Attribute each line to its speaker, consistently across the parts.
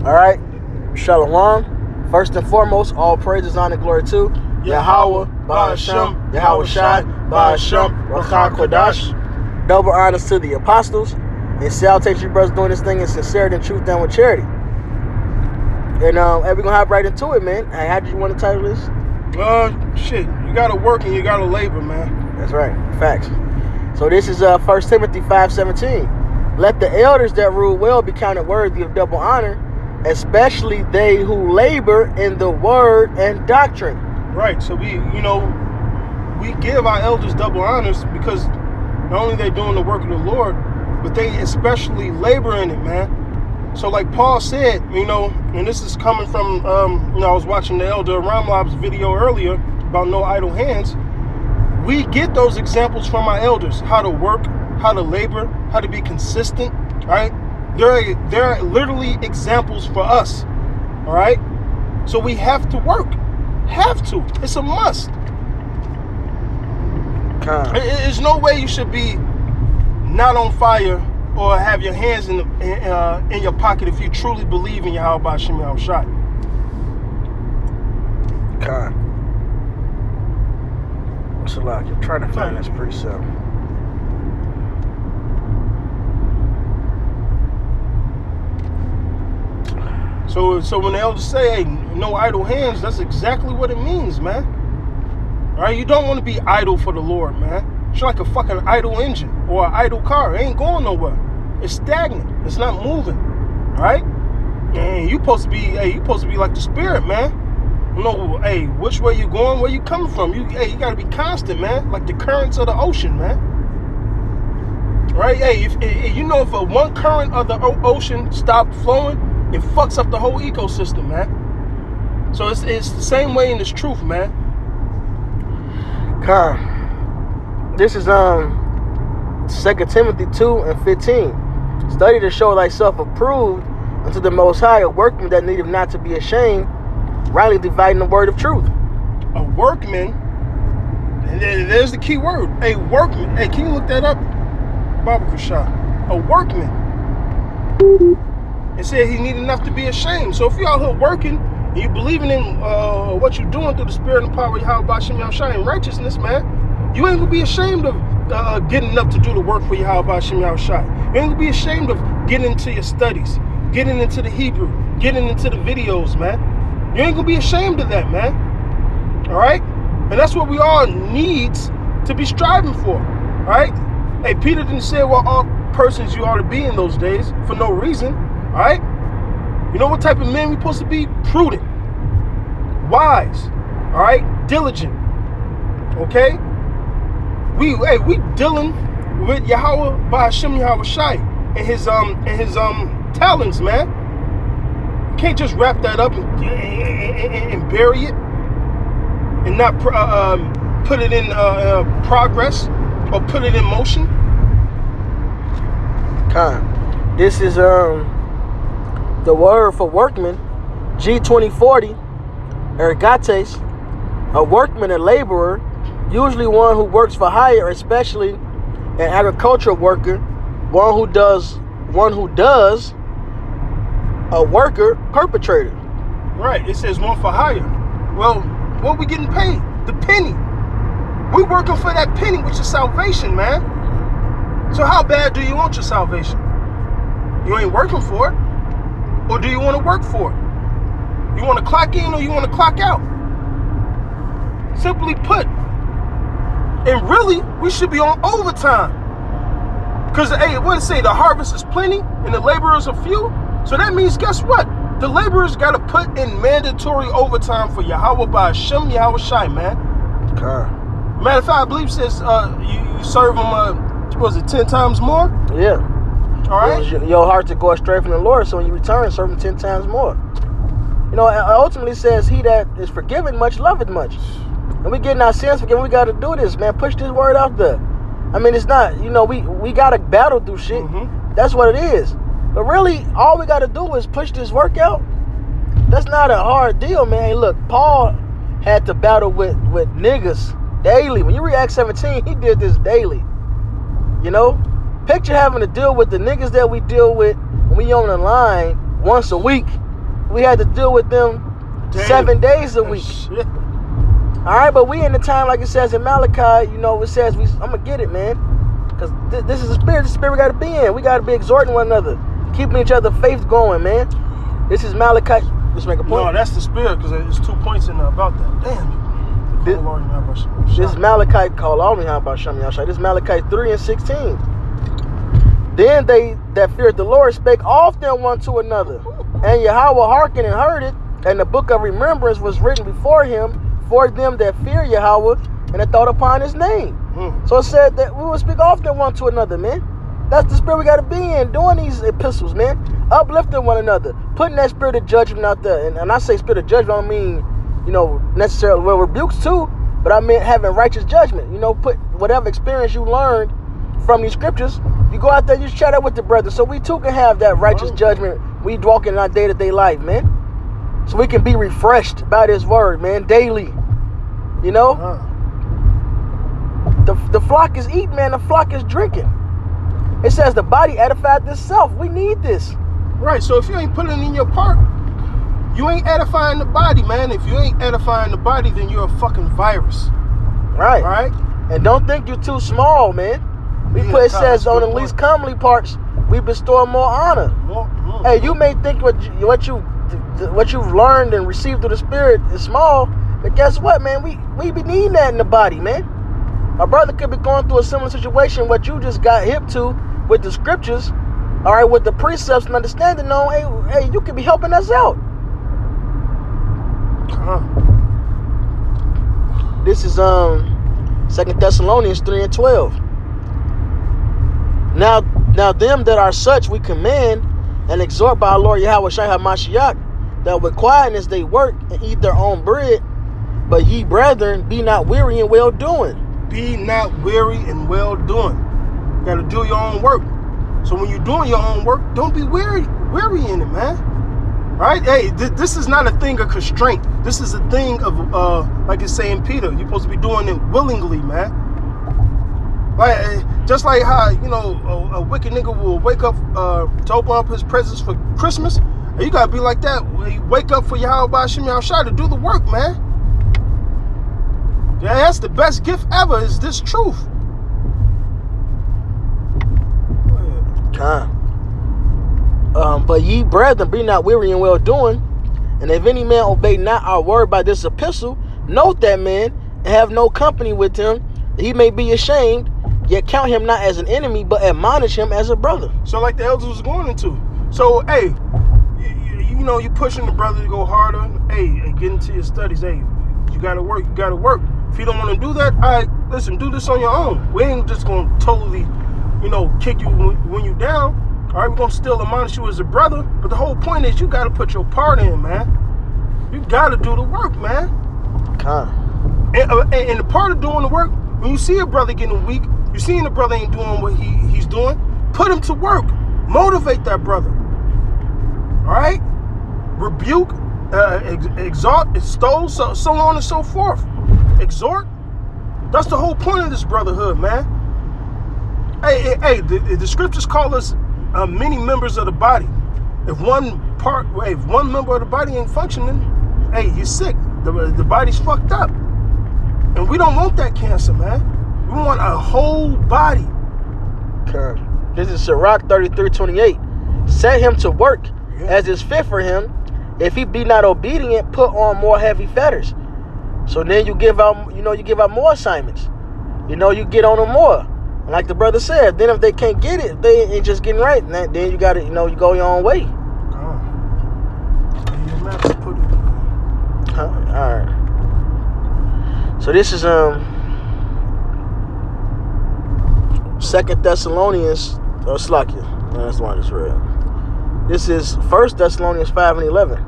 Speaker 1: All right. Shalom. First and foremost, all praises, honor, glory to Yahweh, Ba'ashem, Yahweh Shai, Ba'ashem, Rakha Kodash. Double honors to the apostles. And salutations, you brothers, doing this thing in sincerity and truth, done with charity. And we're going to hop right into it, man. Hey, how did you want to title this?
Speaker 2: Shit, you got to work and you got to labor, man.
Speaker 1: That's right. Facts. So this is 1 Timothy 5:17. Let the elders that rule well be counted worthy of double honor, especially they who labor in the word and doctrine.
Speaker 2: Right. So we give our elders double honors because not only they doing the work of the Lord, but they especially labor in it, man. So like Paul said, and this is coming from, I was watching the Elder Ramlab's video earlier about no idle hands. We get those examples from our elders, how to work, how to labor, how to be consistent, right? They're literally examples for us, all right? So we have to work, It's a must. There's no way you should be not on fire or have your hands in your pocket if you truly believe in Yahweh Ba'ashem Yahweh Shai.
Speaker 1: Shalak, you're trying to find this precept.
Speaker 2: So when the elders say, hey, no idle hands, that's exactly what it means, man. All right, you don't want to be idle for the Lord, man. It's like a fucking idle engine or an idle car. It ain't going nowhere. It's stagnant. It's not moving. All right? And you supposed to be like the Spirit, man. Hey, which way you going? Where you coming from? You got to be constant, man. Like the currents of the ocean, man. Right? Hey, if one current of the ocean stopped flowing, it fucks up the whole ecosystem, man. So it's the same way in this truth, man.
Speaker 1: This is 2 Timothy 2:15. Study to show thyself approved unto the Most High, a workman that needeth not to be ashamed, rightly dividing the word of truth.
Speaker 2: A workman, and there's the key word. A workman. Hey, can you look that up? Baba Kushah. A workman. It said he needed enough to be ashamed. So if you're out here working and you believing in what you're doing through the spirit and power of Yahweh Ba'ashem Yahweh Shai and righteousness, man, you ain't gonna be ashamed of getting up to do the work for Yahweh Ba'ashem Yahweh Shai. You ain't gonna be ashamed of getting into your studies, getting into the Hebrew, getting into the videos, man. You ain't gonna be ashamed of that, man. All right? And that's what we all needs to be striving for. All right? Hey, Peter didn't say what all persons you ought to be in those days for no reason. All right? You know what type of men we supposed to be? Prudent, wise, all right, diligent. Okay? We dealing with Yahweh Ba'ashem Yahweh Shai and his talents, man. You can't just wrap that up and bury it and not put it in progress or put it in motion.
Speaker 1: This is the word for workman, G2040, ergates, a workman, a laborer, usually one who works for hire, especially an agricultural worker, one who does, a worker, perpetrator.
Speaker 2: Right, it says one for hire. Well, what we getting paid? The penny. We working for that penny, which is salvation, man. So how bad do you want your salvation? You ain't working for it. Or do you want to work for it? You want to clock in or you want to clock out? Simply put. And really, we should be on overtime. Because, hey, what it say? The harvest is plenty and the laborers are few. So that means, guess what? The laborers got to put in mandatory overtime for Yahweh Ba'ashem Yahweh Shai, man. Matter of fact, I believe it says you serve them, 10 times more?
Speaker 1: Yeah.
Speaker 2: All right.
Speaker 1: Your heart to go astray from the Lord, so when you return, serve him 10 times more. It ultimately says, he that is forgiven much loveth much. And we getting our sins forgiven. We got to do this, man. Push this word out there. I mean, it's not, we got to battle through shit. Mm-hmm. That's what it is. But really, all we got to do is push this work out. That's not a hard deal, man. Hey, look, Paul had to battle with niggas daily. When you read Acts 17, he did this daily. Picture having to deal with the niggas that we deal with when we on the line once a week we had to deal with them 7 days a week.
Speaker 2: Shit.
Speaker 1: All right, but we in the time, like it says in Malachi, it says, I'm going to get it, man. Because this is the spirit we got to be in. We got to be exhorting one another, keeping each other faith going, man. This is Malachi. Let's make a point.
Speaker 2: No, that's the spirit, because there's 2 points in there about that. Damn.
Speaker 1: This is Malachi, call all me how about Shem Yahshai. This is Malachi 3:16. Then they that feared the Lord spake often one to another. And Yahweh hearkened and heard it. And the book of remembrance was written before him for them that fear Yahweh and that thought upon his name. So it said that we will speak often one to another, man. That's the spirit we got to be in, doing these epistles, man. Uplifting one another, putting that spirit of judgment out there. And I say spirit of judgment, I don't mean, necessarily, well, rebukes too, but I mean having righteous judgment. Put whatever experience you learned from these scriptures, you go out there, you chat up with the brothers, so we too can have that righteous judgment we walk in our day-to-day life, man. So we can be refreshed by this word, man, daily. The flock is eating, man. The flock is drinking. It says the body edifieth itself. We need this.
Speaker 2: Right, so if you ain't putting in your part, you ain't edifying the body, man. If you ain't edifying the body, then you're a fucking virus.
Speaker 1: Right.
Speaker 2: Right?
Speaker 1: And don't think you're too small, man. It says on the least comely parts, we bestow more honor. Hey, you may think what you've learned and received through the Spirit is small, but guess what, man? We be needing that in the body, man. A brother could be going through a similar situation, what you just got hip to with the scriptures, all right, with the precepts and understanding on, hey, you could be helping us out. This is 2 Thessalonians 3:12. Now them that are such we command and exhort by our Lord Yahweh Shai HaMashiach, that with quietness they work and eat their own bread, but ye brethren, be not weary in well doing.
Speaker 2: Be not weary in well doing. You got to do your own work. So when you're doing your own work, don't be weary in it, man. Right? Hey, this is not a thing of constraint. This is a thing of, like it's saying Peter, you're supposed to be doing it willingly, man. Like, just like how, a wicked nigga will wake up to open up his presents for Christmas. And you got to be like that. You wake up for Yahweh B'Shem Yahushua to do the work, man. Yeah, that's the best gift ever, is this truth.
Speaker 1: But ye brethren, be not weary in well doing, and if any man obey not our word by this epistle, note that man, and have no company with him, that he may be ashamed, yet count him not as an enemy, but admonish him as a brother.
Speaker 2: So like the elders was going into. So, hey, you pushing the brother to go harder, and get into your studies. Hey, you gotta work. If you don't want to do that, all right, listen, do this on your own. We ain't just gonna totally, kick you when you down. All right, we're gonna still admonish you as a brother, but the whole point is you gotta put your part in, man. You gotta do the work, man. And the part of doing the work, when you see a brother getting weak, you seeing the brother ain't doing what he's doing, put him to work. Motivate that brother. All right? Rebuke, exhort, extol, so on and so forth. Exhort. That's the whole point of this brotherhood, man. Hey, the scriptures call us many members of the body. If one member of the body ain't functioning, hey, you're sick. The body's fucked up. And we don't want that cancer, man. We want a whole body.
Speaker 1: This is Sirach 33:28. Set him to work as is fit for him. If he be not obedient, put on more heavy fetters. So then you give out, you give out more assignments. You get on them more. And like the brother said, then if they can't get it, they ain't just getting right. Then you got to, you go your own way. All right. So this is 2 Thessalonians, Slakia. No, that's the one I just read. This is 1 Thessalonians 5:11.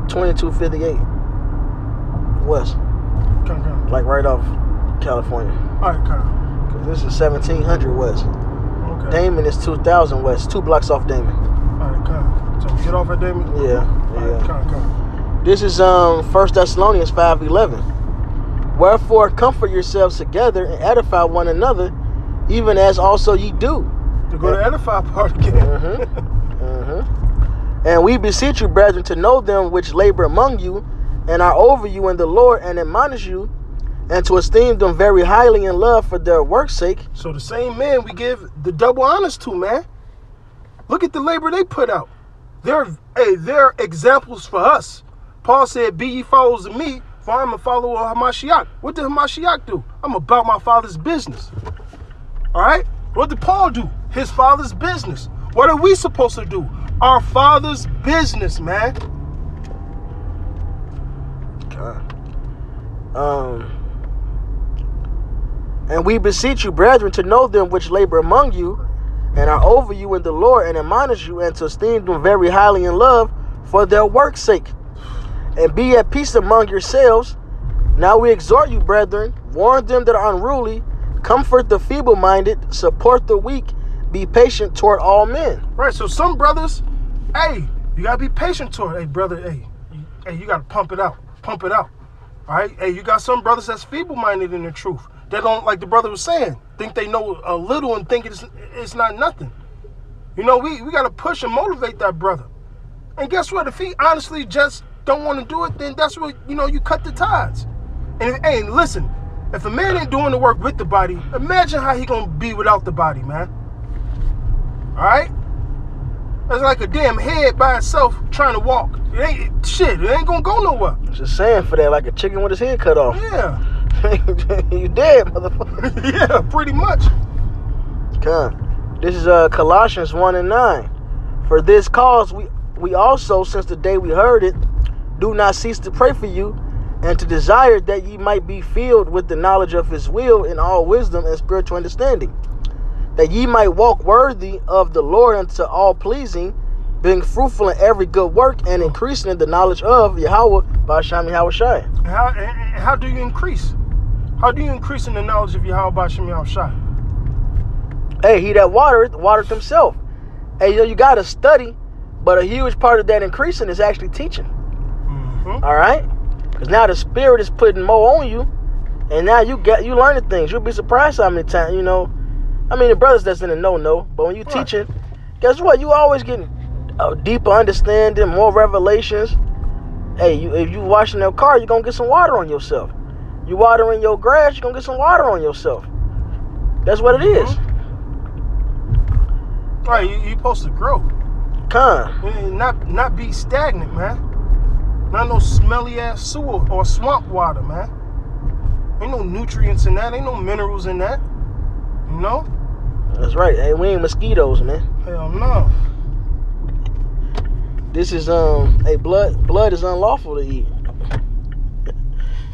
Speaker 1: 2258 west. Like right off California.
Speaker 2: Alright,
Speaker 1: Cause this is 1700 west.
Speaker 2: Okay.
Speaker 1: Damon is 2000 west, 2 blocks off Damon.
Speaker 2: Alright, so get off at Damon?
Speaker 1: Yeah.
Speaker 2: Alright,
Speaker 1: This is 1 Thessalonians 5:11. Wherefore comfort yourselves together and edify one another, even as also ye do.
Speaker 2: To go to edify part again.
Speaker 1: And we beseech you, brethren, to know them which labor among you, and are over you in the Lord, and admonish you, and to esteem them very highly in love for their work's sake.
Speaker 2: So the same men we give the double honors to, man. Look at the labor they put out. They're examples for us. Paul said, be ye followers of me, for I'm a follower of Hamashiach. What did Hamashiach do? I'm about my father's business. All right? What did Paul do? His father's business. What are we supposed to do? Our father's business, man.
Speaker 1: And we beseech you, brethren, to know them which labor among you, and are over you in the Lord, and admonish you, and to esteem them very highly in love for their work's sake. And be at peace among yourselves. Now we exhort you, brethren, warn them that are unruly, comfort the feeble-minded, support the weak, be patient toward all men.
Speaker 2: Right, so some brothers, hey, you gotta be patient toward. Hey, brother, hey, you gotta pump it out. Pump it out. All right? Hey, you got some brothers that's feeble-minded in the truth. They don't, like the brother was saying, think they know a little and think it's not nothing. You know, we gotta push and motivate that brother. And guess what? If he honestly just don't want to do it, then that's what, you cut the ties. And hey, listen, if a man ain't doing the work with the body, imagine how he gonna be without the body, man. All right? That's like a damn head by itself trying to walk. It ain't gonna go nowhere.
Speaker 1: Just saying for that, like a chicken with his head cut off.
Speaker 2: Yeah.
Speaker 1: You dead, motherfucker.
Speaker 2: Yeah, pretty much.
Speaker 1: This is Colossians 1:9. For this cause we also, since the day we heard it, do not cease to pray for you, and to desire that ye might be filled with the knowledge of his will in all wisdom and spiritual understanding, that ye might walk worthy of the Lord unto all pleasing, being fruitful in every good work, and increasing in the knowledge of Yahweh Ba'Shem Yahushai.
Speaker 2: How do you increase? How do you increase in the knowledge of Yahweh Ba'Shem Yahushai?
Speaker 1: Hey, he that watered himself. Hey, you got to study, but a huge part of that increasing is actually teaching.
Speaker 2: Mm-hmm.
Speaker 1: All right? Because now the Spirit is putting more on you, and now you learning things. You'll be surprised how many times, the brothers that's in the know, but when you teaching, guess what? You always getting a deeper understanding, more revelations. Hey, if you washing your car, you're going to get some water on yourself. You watering your grass, you're going to get some water on yourself. That's what it is.
Speaker 2: Right, you're supposed to grow. Not be stagnant, man. Not no smelly ass sewer or swamp water, man. Ain't no nutrients in that. Ain't no minerals in that. You know?
Speaker 1: That's right. Hey, we ain't mosquitoes, man.
Speaker 2: Hell no.
Speaker 1: This is blood is unlawful to eat.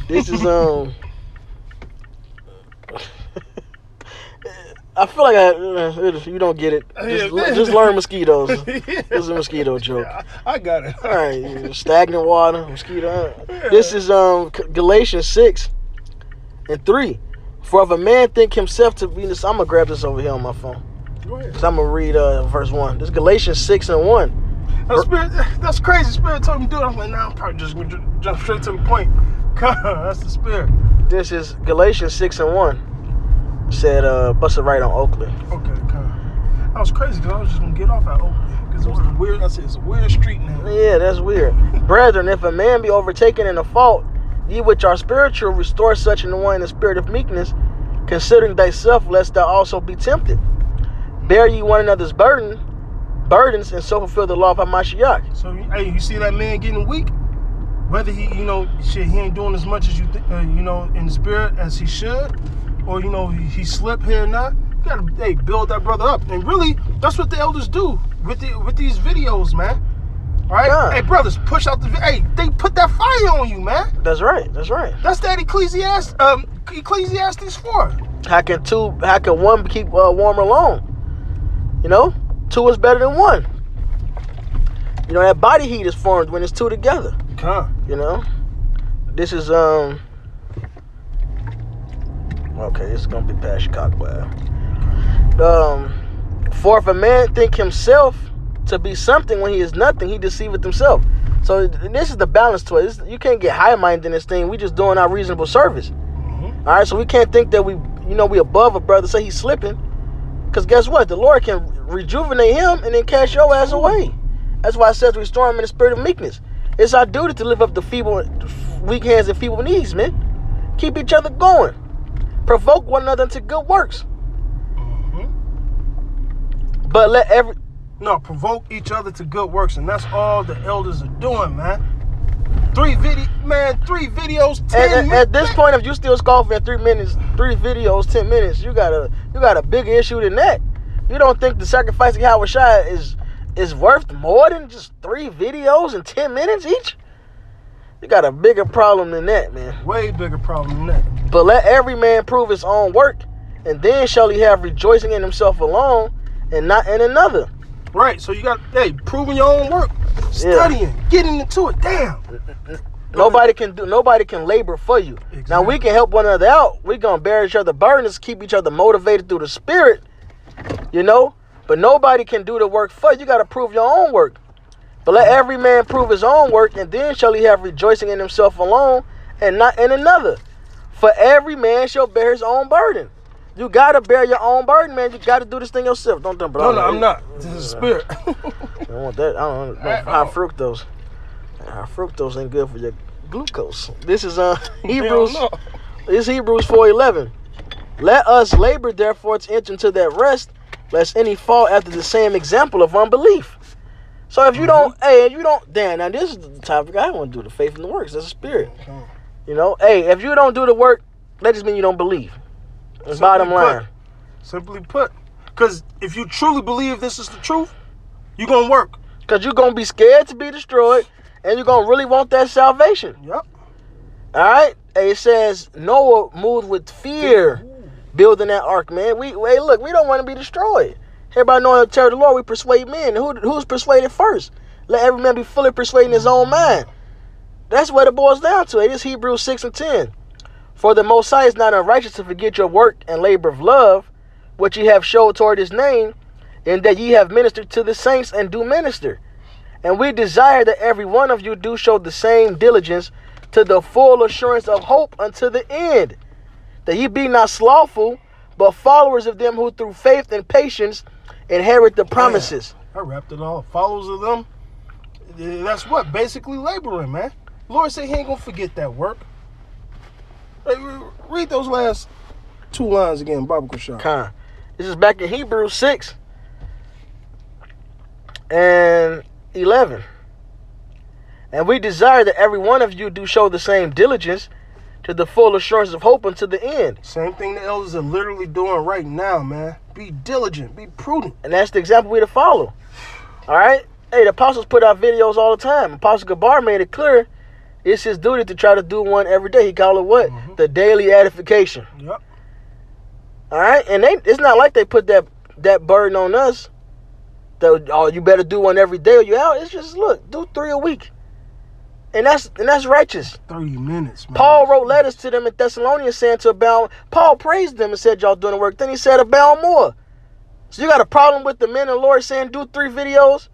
Speaker 1: This is I feel like you don't get it. Just learn mosquitoes. This is a mosquito joke.
Speaker 2: Yeah, I got it.
Speaker 1: All right, stagnant water, mosquito. Yeah. This is Galatians 6:3. For if a man think himself to be this, I'm gonna grab this over here on my phone.
Speaker 2: Go ahead.
Speaker 1: Cause I'm gonna read verse 1. This is Galatians 6:1.
Speaker 2: That's crazy. Spirit told me to do it. I'm like, nah, I'm probably just gonna jump straight to the point. That's the Spirit.
Speaker 1: This is Galatians 6:1. Said bust it right on Oakland.
Speaker 2: Okay, that was crazy because I was just gonna get off at Oakland because it was weird. I said it's a weird street now.
Speaker 1: Yeah, that's weird. Brethren, if a man be overtaken in a fault, ye which are spiritual, restore such an one in the spirit of meekness, considering thyself, lest thou also be tempted. Bear ye one another's burdens, and so fulfill the law of Hamashiach.
Speaker 2: So, hey, you see that man getting weak? Whether he, he ain't doing as much as you think, in the spirit as he should, or he slipped here and there. You gotta build that brother up, and really, that's what the elders do with these videos, man. All right, yeah. Hey brothers, push out the. Hey, they put that fire on you, man.
Speaker 1: That's right. That's right.
Speaker 2: That's that Ecclesiastes 4.
Speaker 1: How can one keep warm alone? Two is better than one. That body heat is formed when it's two together. This is okay, it's gonna be past Chicago. For if a man think himself to be something when he is nothing, he deceiveth himself. So this is the balance to it. You can't get high-minded in this thing. We just doing our reasonable service. Mm-hmm. All right, so we can't think that we above a brother, say he's slipping, because guess what? The Lord can rejuvenate him and then cast your ass away. That's why it says restore them in the spirit of meekness. It's our duty to lift up the weak hands and feeble knees, man. Keep each other going. Provoke one another into good works. But
Speaker 2: provoke each other to good works, and that's all the elders are doing, man. 3 videos, 10 minutes.
Speaker 1: At this point, if you still scoffing at 3 minutes, 3 videos, 10 minutes, you got a bigger issue than that. You don't think the sacrifice of Yahweh Shai is worth more than just 3 videos and 10 minutes each? You got a bigger problem than that, man.
Speaker 2: Way bigger problem than that.
Speaker 1: But let every man prove his own work, and then shall he have rejoicing in himself alone and not in another.
Speaker 2: Right, so you got, proving your own work, studying, getting into it. Damn.
Speaker 1: Nobody can labor for you. Exactly. Now we can help one another out. We're gonna bear each other burdens, keep each other motivated through the spirit, But nobody can do the work for you. You gotta prove your own work. But let every man prove his own work, and then shall he have rejoicing in himself alone and not in another. For every man shall bear his own burden. You gotta bear your own burden, man. You gotta do this thing yourself. Don't dump it on.
Speaker 2: No, I'm not. This is spirit.
Speaker 1: I don't want that. I don't know. High fructose. High fructose ain't good for your glucose. This is Hebrews. This is Hebrews 4:11. Let us labor therefore to enter into that rest, lest any fall after the same example of unbelief. So if you don't, now this is the topic I want to do, the faith and the works. That's a spirit. If you don't do the work, that just means you don't believe. That's bottom line.
Speaker 2: Simply put. Because if you truly believe this is the truth, you're going to work.
Speaker 1: Because you're going to be scared to be destroyed, and you're going to really want that salvation.
Speaker 2: Yep.
Speaker 1: All right? It says Noah moved with fear building that ark, man. We don't want to be destroyed. Everybody knowing the terror of the Lord, we persuade men. Who's persuaded first? Let every man be fully persuaded in his own mind. That's what it boils down to. It is Hebrews 6:10. For the Most High is not unrighteous to forget your work and labor of love, which ye have showed toward his name, and that ye have ministered to the saints and do minister. And we desire that every one of you do show the same diligence to the full assurance of hope unto the end, that ye be not slothful, but followers of them who through faith and patience inherit the promises.
Speaker 2: I wrapped it all. Followers of them, that's what? Basically laboring, man. The Lord said he ain't going to forget that work. Hey, read those last 2 lines again, Bible Kushar.
Speaker 1: This is back in Hebrews 6 and 11. And we desire that every one of you do show the same diligence to the full assurance of hope unto the end.
Speaker 2: Same thing the elders are literally doing right now, man. Be diligent, be prudent.
Speaker 1: And that's the example we to follow. All right? Hey, the apostles put out videos all the time. Apostle Gabar made it clear it's his duty to try to do one every day. He called it what? The daily edification.
Speaker 2: Yep.
Speaker 1: All right? And it's not like they put that burden on us. You better do one every day or you out. It's just, look, do 3 a week. And that's righteous.
Speaker 2: 30 minutes, man.
Speaker 1: Paul wrote letters to them in Thessalonians saying to abound. Paul praised them and said, y'all doing the work. Then he said, abound more. So you got a problem with the men of the Lord saying do 3 videos?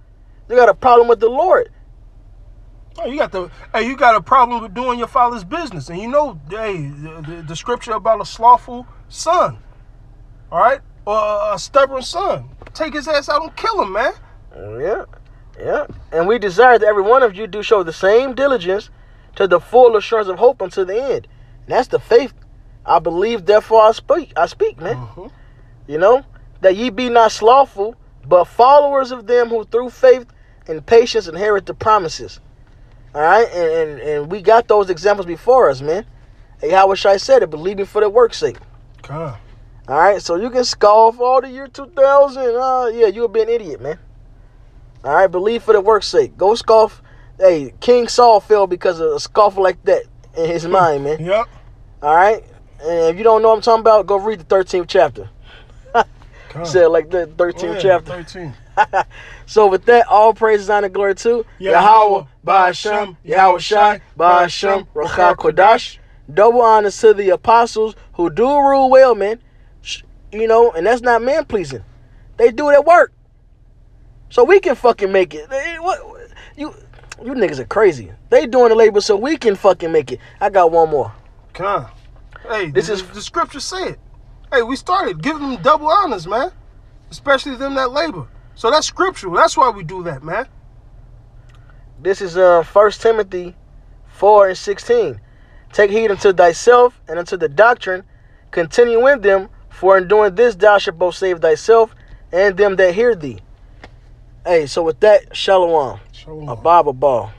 Speaker 1: You got a problem with the Lord.
Speaker 2: Oh, you got a problem with doing your father's business. And the scripture about a slothful son. All right? Or a stubborn son. Take his ass out and kill him, man.
Speaker 1: Yeah. And we desire that every one of you do show the same diligence to the full assurance of hope unto the end. And that's the faith. I believe, therefore I speak, man. That ye be not slothful, but followers of them who through faith and patience inherit the promises. All right? And we got those examples before us, man. Hey, how I said it, believing for the work's sake.
Speaker 2: All
Speaker 1: right? So you can scoff all the year 2000. You'll be an idiot, man. All right, believe for the work's sake. Go scoff. Hey, King Saul fell because of a scoffle like that in his mind, man.
Speaker 2: Yep.
Speaker 1: All right? And if you don't know what I'm talking about, go read the 13th chapter. Said like the 13th chapter.
Speaker 2: 13.
Speaker 1: So with that, all praise, honor, glory to Yahweh, Ba'ashem, Yahweh Shai, Ba'ashem, Rachah Kodash. Double honors to the apostles who do rule well, man. And that's not man pleasing. They do their work. So we can fucking make it. You niggas are crazy. They doing the labor so we can fucking make it. I got one more.
Speaker 2: Hey, this is the scripture said. Hey, we started giving them double honors, man. Especially them that labor. So that's scriptural. That's why we do that, man.
Speaker 1: This is 1 Timothy 4:16. Take heed unto thyself and unto the doctrine. Continue in them, for in doing this thou shalt both save thyself and them that hear thee. Hey, so with that, shalom.
Speaker 2: Shalom.
Speaker 1: A Bible ball.